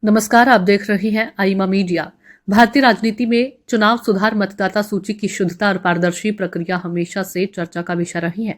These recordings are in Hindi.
नमस्कार, आप देख रही हैं आईमा मीडिया। भारतीय राजनीति में चुनाव सुधार, मतदाता सूची की शुद्धता और पारदर्शी प्रक्रिया हमेशा से चर्चा का विषय रही है।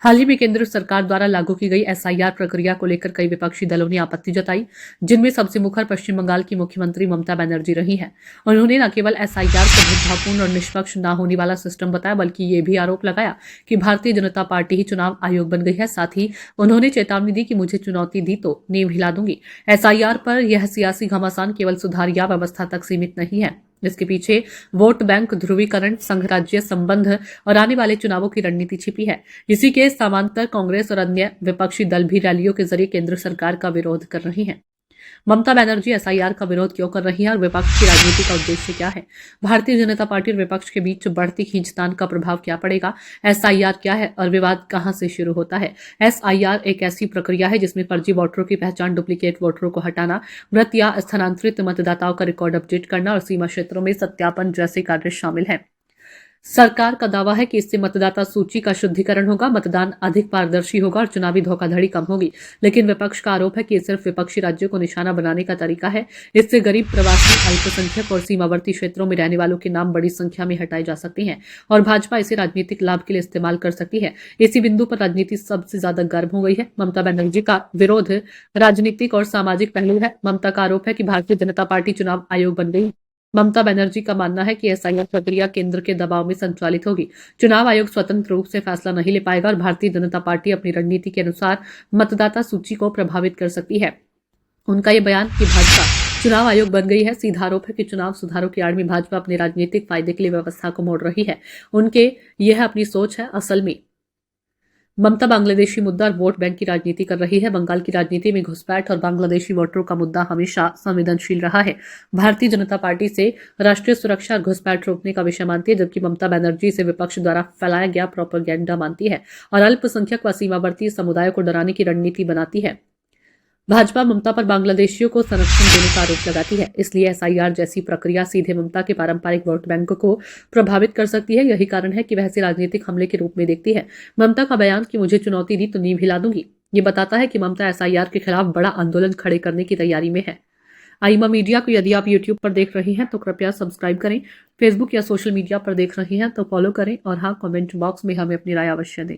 हाल ही में केंद्र सरकार द्वारा लागू की गई एसआईआर प्रक्रिया को लेकर कई विपक्षी दलों ने आपत्ति जताई, जिनमें सबसे मुखर पश्चिम बंगाल की मुख्यमंत्री ममता बनर्जी रही हैं। उन्होंने न केवल एसआईआर को भेदभावपूर्ण और निष्पक्ष न होने वाला सिस्टम बताया, बल्कि ये भी आरोप लगाया कि भारतीय जनता पार्टी ही चुनाव आयोग बन गई है। साथ ही उन्होंने चेतावनी दी कि मुझे चुनौती दी तो नींव हिला दूंगी। एसआईआर पर यह सियासी घमासान केवल सुधार या व्यवस्था तक सीमित नहीं है। इसके पीछे वोट बैंक, ध्रुवीकरण, संघ राज्य संबंध और आने वाले चुनावों की रणनीति छिपी है। इसी के समांतर कांग्रेस और अन्य विपक्षी दल भी रैलियों के जरिए केंद्र सरकार का विरोध कर रही हैं। ममता बनर्जी एसआईआर का विरोध क्यों कर रही है और विपक्ष की राजनीति का उद्देश्य क्या है? भारतीय जनता पार्टी और विपक्ष के बीच बढ़ती खींचतान का प्रभाव क्या पड़ेगा? एसआईआर क्या है और विवाद कहां से शुरू होता है? एसआईआर एक ऐसी प्रक्रिया है जिसमें फर्जी वोटरों की पहचान, डुप्लीकेट वोटरों को हटाना, मृत या स्थानांतरित मतदाताओं का रिकॉर्ड अपडेट करना और सीमा क्षेत्रों में सत्यापन जैसे कार्य शामिल हैं। सरकार का दावा है कि इससे मतदाता सूची का शुद्धिकरण होगा, मतदान अधिक पारदर्शी होगा और चुनावी धोखाधड़ी कम होगी। लेकिन विपक्ष का आरोप है कि ये सिर्फ विपक्षी राज्यों को निशाना बनाने का तरीका है। इससे गरीब, प्रवासी, अल्पसंख्यक और सीमावर्ती क्षेत्रों में रहने वालों के नाम बड़ी संख्या में हटाए जा सकते हैं और भाजपा इसे राजनीतिक लाभ के लिए इस्तेमाल कर सकती है। इसी बिंदु पर राजनीति सबसे ज्यादा गर्म हो गई है। ममता बनर्जी का विरोध राजनीतिक और सामाजिक पहलू है। ममता का आरोप है कि भारतीय जनता पार्टी चुनाव आयोग बन गई। ममता बनर्जी का मानना है कि एसआईआर प्रक्रिया केंद्र के दबाव में संचालित होगी। चुनाव आयोग स्वतंत्र रूप से फैसला नहीं ले पाएगा और भारतीय जनता पार्टी अपनी रणनीति के अनुसार मतदाता सूची को प्रभावित कर सकती है। उनका यह बयान कि भाजपा चुनाव आयोग बन गई है सीधा आरोप है कि चुनाव सुधारों की आड़ में भाजपा अपने राजनीतिक फायदे के लिए व्यवस्था को मोड़ रही है। उनके यह अपनी सोच है। असल में ममता बांग्लादेशी मुद्दा और वोट बैंक की राजनीति कर रही है। बंगाल की राजनीति में घुसपैठ और बांग्लादेशी वोटरों का मुद्दा हमेशा संवेदनशील रहा है। भारतीय जनता पार्टी से राष्ट्रीय सुरक्षा और घुसपैठ रोकने का विषय मानती है, जबकि ममता बनर्जी इसे विपक्ष द्वारा फैलाया गया प्रोपेगेंडा मानती है और अल्पसंख्यक व सीमावर्ती समुदायों को डराने की रणनीति बनाती है। भाजपा ममता पर बांग्लादेशियों को संरक्षण देने का आरोप लगाती है, इसलिए एसआईआर जैसी प्रक्रिया सीधे ममता के पारंपरिक वोट बैंक को प्रभावित कर सकती है। यही कारण है कि वह इसे राजनीतिक हमले के रूप में देखती है। ममता का बयान कि मुझे चुनौती दी तो नींव हिला दूंगी, ये बताता है कि ममता एसआईआर के खिलाफ बड़ा आंदोलन खड़े करने की तैयारी में है। आईमा मीडिया को यदि आप यूट्यूब पर देख रही हैं तो कृपया सब्सक्राइब करें। फेसबुक या सोशल मीडिया पर देख रही हैं तो फॉलो करें और हाँ, कमेंट बॉक्स में हमें अपनी राय अवश्य दें।